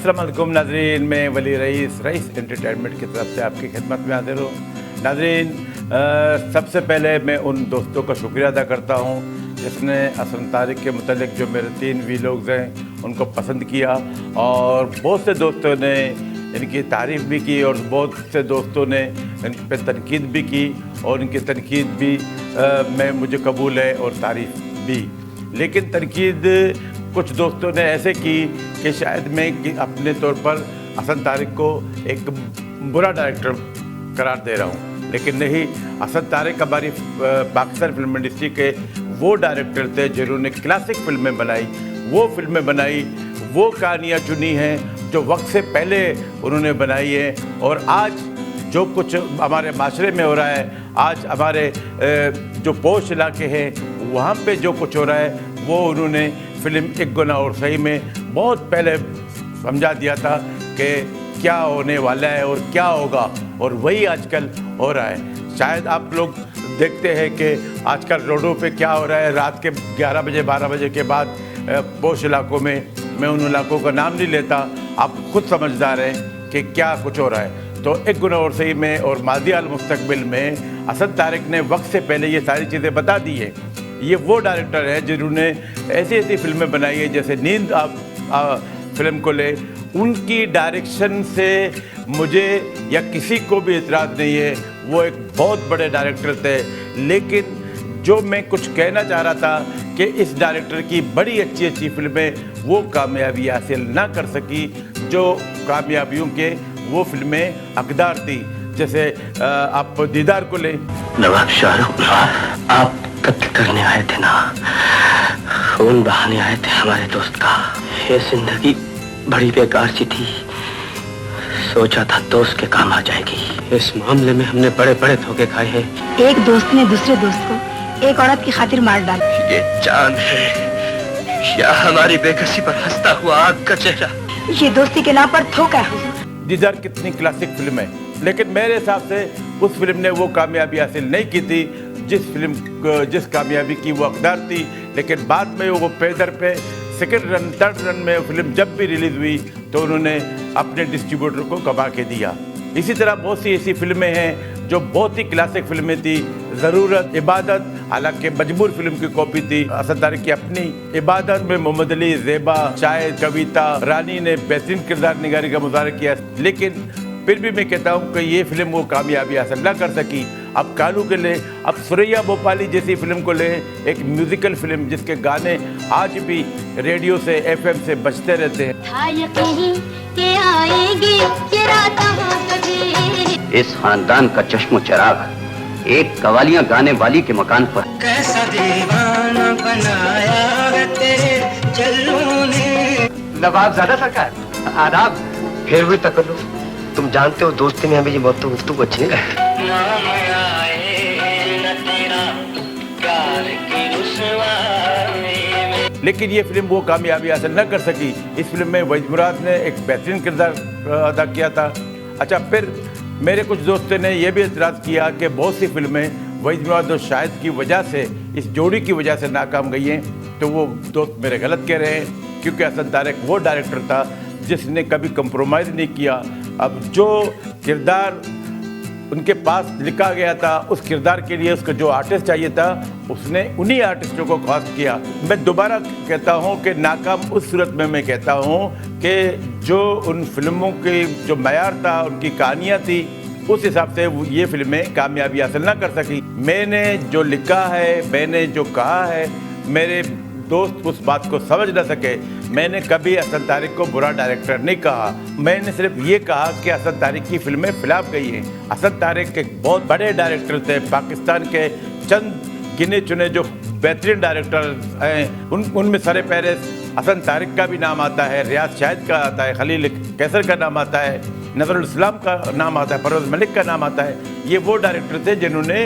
अस्सलाम वालेकुम नाज़रीन, मैं वली रईस एंटरटेनमेंट की तरफ से आपकी खिदमत में हाजिर हूँ। नाज़रीन, सबसे पहले मैं उन दोस्तों का शुक्रिया अदा करता हूँ जिसने हसन तारिक के मुतालिक जो मेरे 3 वीलॉग्स हैं उनको पसंद किया, और बहुत से दोस्तों ने इनकी तारीफ़ भी की और बहुत से दोस्तों ने इन पर तनकीद भी की, और इनकी तनकीद भी मैं मुझे कबूल है और तारीफ़ भी। लेकिन तनकीद कुछ दोस्तों ने ऐसे की कि शायद मैं अपने तौर पर हसन तारिक को एक बुरा डायरेक्टर करार दे रहा हूँ, लेकिन नहीं। हसन तारिक हमारी पाकिस्तान फिल्म इंडस्ट्री के वो डायरेक्टर थे जिन्होंने क्लासिक फिल्में बनाई, वो कहानियाँ चुनी हैं जो वक्त से पहले उन्होंने बनाई है। और आज जो कुछ हमारे माशरे में हो रहा है, आज हमारे जो पोश इलाके हैं वहाँ पे जो कुछ हो रहा है, वो उन्होंने फिल्म एक गुनाह और सही में बहुत पहले समझा दिया था कि क्या होने वाला है और क्या होगा, और वही आजकल हो रहा है। शायद आप लोग देखते हैं कि आजकल रोडों पे क्या हो रहा है। रात के 11 बजे 12 बजे के बाद पोश इलाकों में, मैं उन इलाकों का नाम नहीं लेता, आप खुद समझदार हैं कि क्या कुछ हो रहा है। तो एक गुनाह और सही में और मादी अल मुस्तकबिल में हसन तारिक ने वक्त से पहले ये सारी चीज़ें बता दी हैं। ये वो डायरेक्टर है जिन्होंने ऐसी फिल्में बनाई है, जैसे नींद आप फिल्म को ले, उनकी डायरेक्शन से मुझे या किसी को भी इतराज़ नहीं है। वो एक बहुत बड़े डायरेक्टर थे, लेकिन जो मैं कुछ कहना चाह रहा था कि इस डायरेक्टर की बड़ी अच्छी फिल्में वो कामयाबी हासिल ना कर सकी जो कामयाबियों के वो फिल्में हकदार थी। जैसे आप दीदार को लें। नवाब शाहरुख, आप कत्ल करने आए थे ना, खून बहाने आए थे हमारे दोस्त का। ये जिंदगी बड़ी बेकार सी थी, सोचा था दोस्त के काम आ जाएगी। इस मामले में हमने बड़े बड़े धोखे खाए हैं। एक दोस्त ने दूसरे दोस्त को एक औरत की खातिर मार डाला। ये चांद है या हमारी बेकसी पर हंसता हुआ आग का चेहरा? ये दोस्ती के नाम पर धोखा है। दीदार कितनी क्लासिक फिल्म है, लेकिन मेरे हिसाब से उस फिल्म ने वो कामयाबी हासिल नहीं की थी जिस कामयाबी की वो हकदार थी। लेकिन बाद में वो पेदर पे सेकंड रन थर्ड रन में फिल्म जब भी रिलीज़ हुई तो उन्होंने अपने डिस्ट्रीब्यूटर को कमा के दिया। इसी तरह बहुत सी ऐसी फिल्में हैं जो बहुत ही क्लासिक फिल्में थी। ज़रूरत, इबादत, हालांकि मजबूर फिल्म की कॉपी थी। हसन तारिक की अपनी इबादत में मोहम्मद अली, ज़ेबा, शायद, कविता, रानी ने बेहतरीन किरदार निगारी का मुजाहरा किया, लेकिन फिर भी मैं कहता हूँ कि ये फिल्म वो कामयाबी हासिल ना कर सकी। अब कालू के ले, अब सुरैया भोपाली जैसी फिल्म को ले, एक म्यूजिकल फिल्म जिसके गाने आज भी रेडियो से FM से बजते रहते हैं। इस खानदान का चश्मो चिराग एक कवालियां गाने वाली के मकान पर कैसा दीवाना बनाया तेरे चल्लू ने। नवाब ज़्यादा सरकार, आदाब। फिर भी तकल्लुफ़, तुम जानते हो दोस्ती में हमें ये बहुत तो अच्छी नहीं लगती। लेकिन ये फिल्म वो कामयाबी हासिल न कर सकी। इस फिल्म में वहीद मुराद ने एक बेहतरीन किरदार अदा किया था। अच्छा, फिर मेरे कुछ दोस्तों ने यह भी एतराज़ किया कि बहुत सी फिल्में वहीद मुराद और शाहिद की वजह से, इस जोड़ी की वजह से नाकाम गई हैं। तो वो दोस्त मेरे गलत कह रहे हैं, क्योंकि हसन तारिक वो डायरेक्टर था जिसने कभी कंप्रोमाइज़ नहीं किया। अब जो किरदार उनके पास लिखा गया था, उस किरदार के लिए उसको जो आर्टिस्ट चाहिए था, उसने उन्हीं आर्टिस्टों को कास्ट किया। मैं दोबारा कहता हूँ कि नाकाम उस सूरत में मैं कहता हूँ कि जो उन फिल्मों के जो मयार था, उनकी कहानियाँ थी, उस हिसाब से ये फिल्में कामयाबी हासिल ना कर सकी। मैंने जो लिखा है, मैंने जो कहा है, मेरे दोस्त उस बात को समझ न सके। मैंने कभी हसन तारिक को बुरा डायरेक्टर नहीं कहा, मैंने सिर्फ ये कहा कि हसन तारिक की फिल्में फ्लॉप गई हैं। हसन तारिक एक बहुत बड़े डायरेक्टर थे, पाकिस्तान के चंद गिने चुने जो बेहतरीन डायरेक्टर हैं उनमें सरे फहरिस्त हसन तारिक का भी नाम आता है, रियाज शाहिद का आता है, खलील कैसर का नाम आता है, नज़रुल इस्लाम का नाम आता है, परवेज़ मलिक का नाम आता है। ये वो डायरेक्टर थे जिन्होंने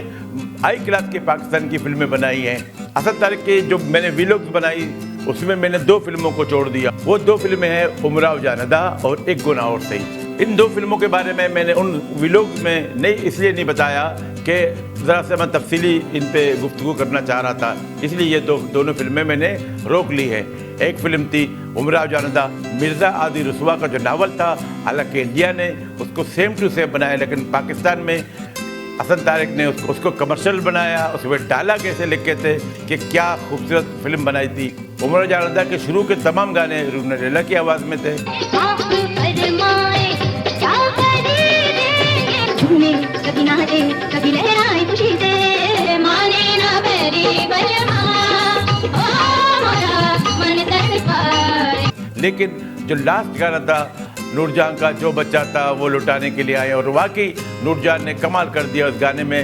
हाई क्लास की पाकिस्तान की फिल्में बनाई हैं। हसन तारिक की जो मैंने वीलॉग्स बनाई उसमें मैंने 2 फिल्मों को छोड़ दिया। वो 2 फिल्में हैं उमराव जानदा और एक गुनाह और सही। इन 2 फिल्मों के बारे में मैंने उन व्लॉग्स में नहीं इसलिए नहीं बताया कि ज़रा से मैं तफसीली इन पे गुफ्तगू करना चाह रहा था, इसलिए ये दोनों फिल्में मैंने रोक ली है। एक फिल्म थी उमराव जानदा, मिर्ज़ा आदि रुसवा का जो नावल था, हालांकि इंडिया ने उसको सेम टू सेम बनाया, लेकिन पाकिस्तान में हसन तारिक ने उसको कमर्शियल बनाया, उसमें डायलॉग ऐसे लिखे थे कि क्या खूबसूरत फिल्म बनाई थी। उमराव जानदा के शुरू के तमाम गाने रूना लैला की आवाज़ में थे। लेकिन जो लास्ट गाना था नूरजहां का, जो बच्चा था वो लुटाने के लिए आए, और वाकई नूरजहां ने कमाल कर दिया उस गाने में।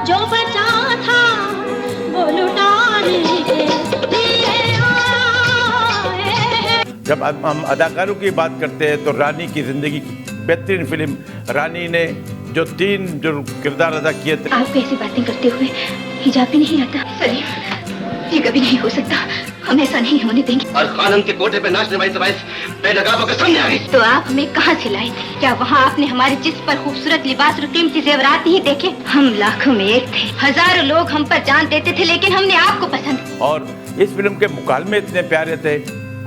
जो बच्चा था वो लुटाने के लिए आए। जब हम अदाकारों की बात करते हैं तो रानी की जिंदगी की बेहतरीन फिल्म, रानी ने जो 3 जो किरदार अदा किए थे। आपको ऐसी बातें करते हुए हिजाब भी नहीं आता। सलीम, ये कभी नहीं हो सकता, हम ऐसा नहीं होने देंगे। और खानम के कोठे पे नाचने वाली तवाइफ बेनकाब होकर सामने आ गई। तो आप हमें कहाँ से लाए थे? क्या वहाँ आपने हमारे जिस्म पर खूबसूरत लिबास और कीमती जेवरात नहीं देखे? हम लाखों में एक थे, हजारों लोग हम पर जान देते थे, लेकिन हमने आपको पसंद। और इस फिल्म के मुकालमे इतने प्यारे थे।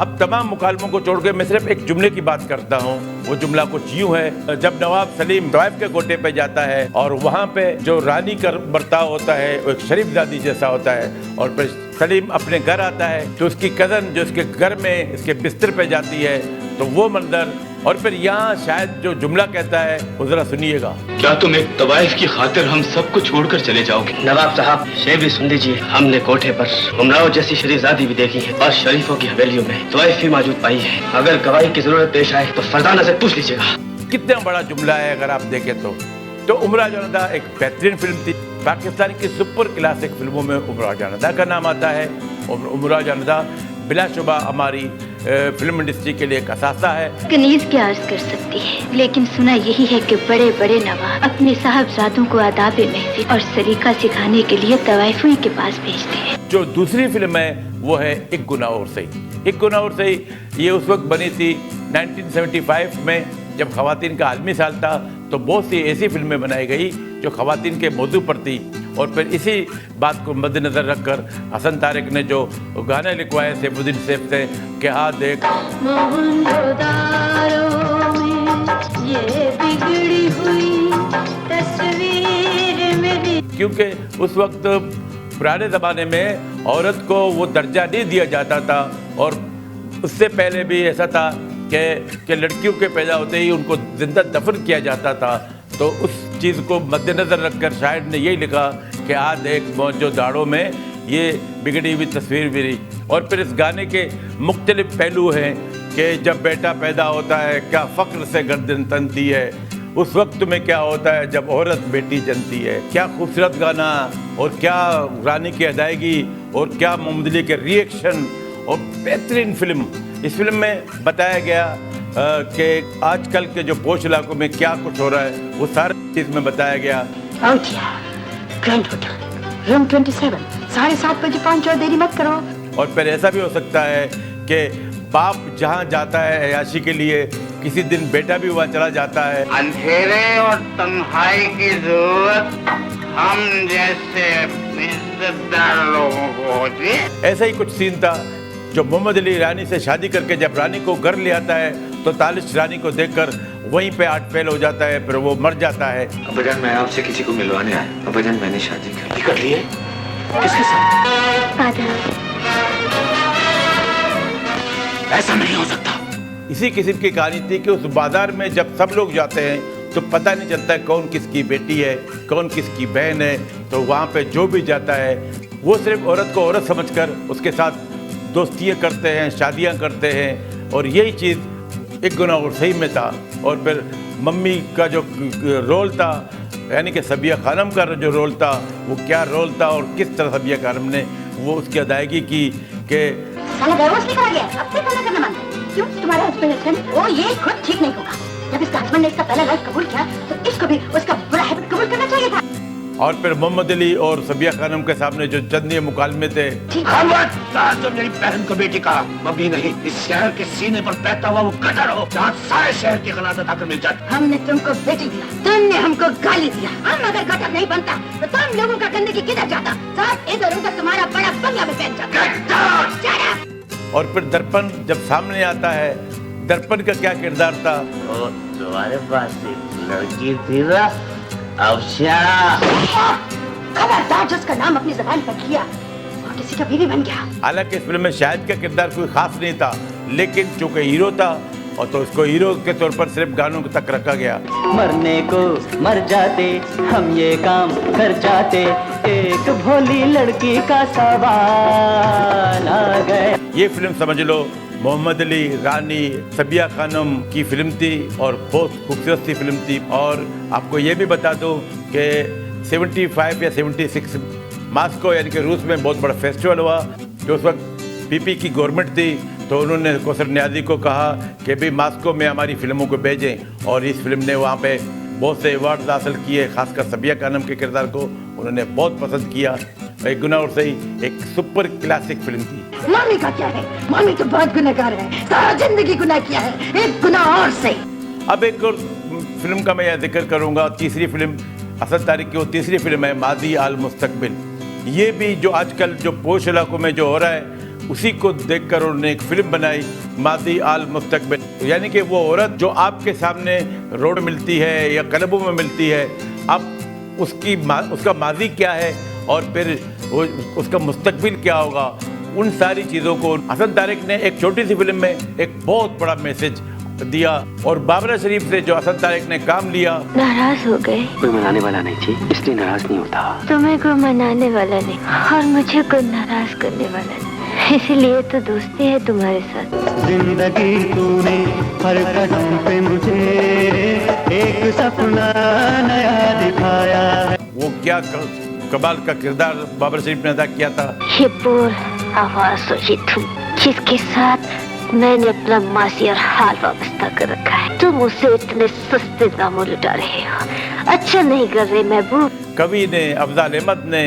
अब तमाम मुकालमों को छोड़ के मैं सिर्फ एक जुमले की बात करता हूँ। वो जुमला कुछ यूँ है, जब नवाब सलीम तवाइफ के कोठे पे जाता है और वहाँ पे जो रानी का बर्ताव होता है वो एक शरीफजादी जैसा होता है, और फिर सलीम अपने घर आता है तो उसकी कज़न जो उसके घर में इसके बिस्तर पे जाती है, तो वो मंजर। और फिर यहाँ शायद जो जुमला कहता है वो जरा सुनिएगा। क्या तुम एक तवाइफ की खातिर हम सबको छोड़कर चले जाओगे? नवाब साहब, शेर भी सुन लीजिए। हमने कोठे पर उमराव जैसी शरीफजादी भी देखी है और शरीफों की हवेलियों में तवाइफ भी मौजूद पाई है। अगर गवाही की जरूरत पेश आए तो फरजाना से पूछ लीजिएगा। कितना बड़ा जुमला है अगर आप देखें तो उमराव जानदा एक बेहतरीन फिल्म थी। पाकिस्तान की सुपर क्लासिक फिल्मों में उमराव जानदा का नाम आता है। उमराव जानदा बिलाशुबा हमारी फिल्म इंडस्ट्री के लिए एक असासा है। कनीज क्या अर्ज कर सकती है, लेकिन सुना यही है कि बड़े बड़े नवाब अपने साहबजादों को आदाब महफिल और सलीका सिखाने के लिए तवाइफों के पास भेजते हैं। जो दूसरी फिल्म है वो है एक गुनाह और सही। एक गुनाह और सही ये उस वक्त बनी थी 1975 में, जब खवातीन का आलमी साल था, तो बहुत सी ऐसी फिल्में बनाई गई जो खवातीन के मौजू पर थी। और फिर इसी बात को मद्देनजर रखकर हसन तारिक ने जो गाने लिखवाए सैफुद्दीन सैफ से कि हाँ देख ये बिगड़ी हुई तस्वीर मेरी। क्योंकि उस वक्त पुराने ज़माने में औरत को वो दर्जा नहीं दिया जाता था, और उससे पहले भी ऐसा था कि लड़कियों के पैदा होते ही उनको जिंदा दफन किया जाता था। तो उस चीज़ को मद्देनज़र रखकर शायर ने यही लिखा कि आ देख मौजो दाड़ों में ये बिगड़ी हुई तस्वीर मेरी। और फिर इस गाने के मुख्तलिफ पहलू हैं कि जब बेटा पैदा होता है क्या फ़ख्र से गर्दन तनती है, उस वक्त में क्या होता है जब औरत बेटी जनती है। क्या खूबसूरत गाना, और क्या रानी की अदायगी, और क्या मोहम्मद अली के रिएक्शन, और बेहतरीन फिल्म। इस फिल्म में बताया गया कि आजकल के जो पोश इलाकों में क्या कुछ हो रहा है, वो सारी चीज़ में बताया गया। ग्रैंड होटल रूम 27, 7:30 बजे पहुंचो, देरी मत करो। और फिर ऐसा भी हो सकता है कि बाप जहाँ जाता है अयाशी के लिए, किसी दिन बेटा भी वहाँ चला जाता है। अंधेरे और तन्हाई की जरूरत हम जैसे इज्जतदार लोगों को होती है। ऐसा ही कुछ सीन था जो मोहम्मद अली रानी से शादी करके जब रानी को घर ले आता है तो तालिश रानी को देखकर वहीं पे आठ फेल हो जाता है, फिर वो मर जाता है। अब्बाजान, मैं आपसे किसी को मिलवाने आया। अब्बाजान, मैंने शादी कर ली है। किसके साथ? ऐसा नहीं हो सकता। इसी किस्म की कहानी थी कि उस बाजार में जब सब लोग जाते हैं तो पता नहीं चलता है कौन किसकी बेटी है, कौन किसकी बहन है। तो वहाँ पे जो भी जाता है वो सिर्फ औरत को औरत समझकर उसके साथ दोस्तियाँ करते हैं, शादियाँ करते हैं। और यही चीज़ एक गुनाह और सही में था। और फिर मम्मी का जो रोल था, यानी कि सबिया खानम का जो रोल था, वो क्या रोल था और किस तरह सबिया खानम ने वो उसकी अदायगी की कि साला डाइवोर्स नहीं करा गया, अब से खाना करना मानता है। क्यों? तुम्हारा हस्बैंड है वो, ये खुद ठीक नहीं होगा। जब इसका हस्बैंड ने इसका पहला लाइफ कबूल किया तो इसको भी उसका बुरा हैबिट कबूल करना चाहिए था। और फिर मोहम्मद अली और सबिया खानम के सामने जो चंद मुकालमे थे। तो मेरी बहन को बेटी का मम्मी नहीं, इस शहर के सीने पर बहता हुआ वो गटर हो जहाँ सारे शहर की गलाजत आकर मिल जाती। हमने तुमको बेटी दिया, तुमने हमको गाली दिया। हम अगर गटर नहीं बनता तो तुम लोगों का गंदगी किधर जाता? सब इधर उधर तुम्हारा बड़ा बंगला में पहन जाता। और फिर दर्पण जब सामने आता है, दर्पण का क्या किरदार था? तो तुम्हारे पास एक लड़की थी ना, अवशा। खबरदार, जिसका नाम अपनी जबान पर किया और किसी का बीवी बन गया। हालांकि इस फिल्म में शाहिद का किरदार कोई खास नहीं था, लेकिन चूंकि हीरो था और तो उसको हीरो के तौर पर सिर्फ गानों तक रखा गया। मरने को मर जाते हम ये काम कर जाते, एक भोली लड़की का सवाल आ गए। ये फिल्म समझ लो मोहम्मद अली, रानी, सबिया खानम की फिल्म थी और बहुत खूबसूरत सी फिल्म थी। और आपको ये भी बता दूं कि 75 या 76 मास्को यानी कि रूस में बहुत बड़ा फेस्टिवल हुआ। जो उस वक्त पीपी की गवर्नमेंट थी, तो उन्होंने कौसर नियाज़ी को कहा कि भी मास्को में हमारी फिल्मों को भेजें, और इस फिल्म ने वहाँ पे बहुत से अवार्ड हासिल किए। खासकर सबिया खानम के किरदार को उन्होंने बहुत पसंद किया। एक गुनाह और सही एक सुपर क्लासिक फिल्म थी। मामी का क्या है? मामी तो बहुत गुनहगार है, सारा जिंदगी गुनाह किया है, एक गुनाह और सही। अब एक और फिल्म का मैं यह जिक्र करूँगा, तीसरी फिल्म असद तारिक की वो तीसरी फिल्म है मादी आल मुस्तकबिल। ये भी जो आजकल जो पोश इलाकों में जो हो रहा है, उसी को देखकर उन्होंने एक फिल्म बनाई मादी आल मुस्तकबिल, यानी कि वो औरत जो आपके सामने रोड मिलती है या क्लबों में मिलती है, अब उसका मादी क्या है और फिर वो उसका मुस्तकबिल क्या होगा, उन सारी चीज़ों को असद तारिक ने एक छोटी सी फिल्म में एक बहुत बड़ा मैसेज दिया। और बाबरा शरीफ से जो असद तारिक ने काम लिया। नाराज हो गए? कोई मनाने वाला नहीं थी, इसलिए नाराज नहीं होता। तुम्हें कोई मनाने वाला नहीं और मुझे कोई नाराज करने वाला नहीं, इसीलिए तो दोस्ती है तुम्हारे साथ। जिंदगी तूने हर कदम पे मुझे एक सपना नया दिखाया है। वो क्या कमाल का किरदार बाबरा शरीफ ने अदा किया था। ये बोल आवाज सोची तुम, जिसके साथ मैंने अपना मासी और हाल वाबस्ता कर रखा है, तुम उसे इतने सस्ते दामों लुटा रहे हो। अच्छा नहीं कर रहे महबूब। कवि ने, अफजाल अहमद ने,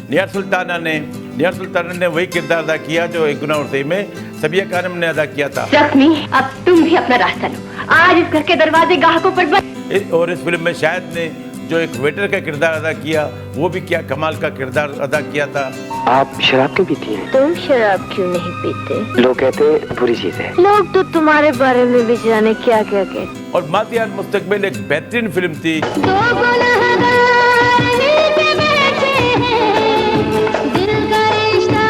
निहार सुल्ताना ने वही किरदार अदा किया जो एक गुनाह और सही में सबिया खानम ने अदा किया था। जख्मी, अब तुम भी अपना रास्ता लो, आज इस घर के दरवाजे ग्राहकों पर बंद। और इस फिल्म में शाहिद ने जो एक वेटर का किरदार अदा किया, वो भी क्या कमाल का किरदार अदा किया था। आप शराब क्यों पीती हैं? तुम शराब क्यों नहीं पीते? लोग कहते बुरी चीज है। लोग तो तुम्हारे बारे में भी जाने क्या क्या कहते। और मादी आल मुस्तकबिल एक बेहतरीन फिल्म थी। दो गुनहगार मिलके बैठे हैं, दिल का रिश्ता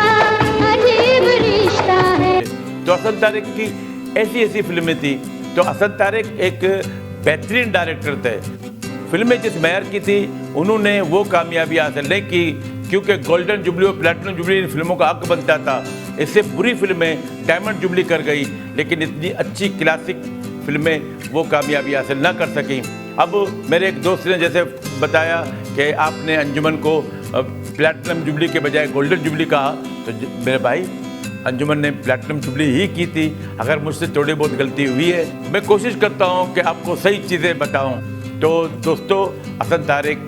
अजीब रिश्ता है। तो असद तारिक की ऐसी फिल्में थी। तो असद तारिक एक बेहतरीन डायरेक्टर थे। फिल्में जिस मैयार की थी, उन्होंने वो कामयाबी हासिल नहीं की, क्योंकि गोल्डन जुबली और प्लेटिनम जुबली इन फिल्मों का हक बनता था। इससे बुरी फिल्में डायमंड जुबली कर गई, लेकिन इतनी अच्छी क्लासिक फिल्में वो कामयाबी हासिल ना कर सकें। अब मेरे एक दोस्त ने जैसे बताया कि आपने अंजुमन को प्लेटिनम जुबली के बजाय गोल्डन जुबली कहा, तो मेरे भाई अंजुमन ने प्लेटिनम जुबली ही की थी। अगर मुझसे थोड़ी बहुत गलती हुई है, मैं कोशिश करता हूँ कि आपको सही चीज़ें बताऊँ। तो दोस्तों, असद तारिक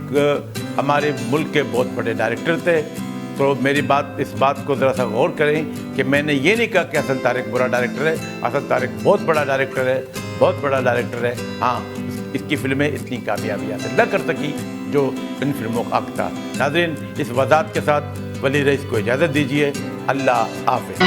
हमारे मुल्क के बहुत बड़े डायरेक्टर थे। तो मेरी इस बात को ज़रा सा गौर करें कि मैंने ये नहीं कहा कि असद तारिक बुरा डायरेक्टर है। असद तारिक बहुत बड़ा डायरेक्टर है, बहुत बड़ा डायरेक्टर है। हाँ, इसकी फिल्में इतनी कामयाबी हासिल न कर सकी जो इन फिल्मों का हक था। नाज़रीन, इस वज़ाहत के साथ वली रईस को इजाज़त दीजिए। अल्लाह हाफ़िज़।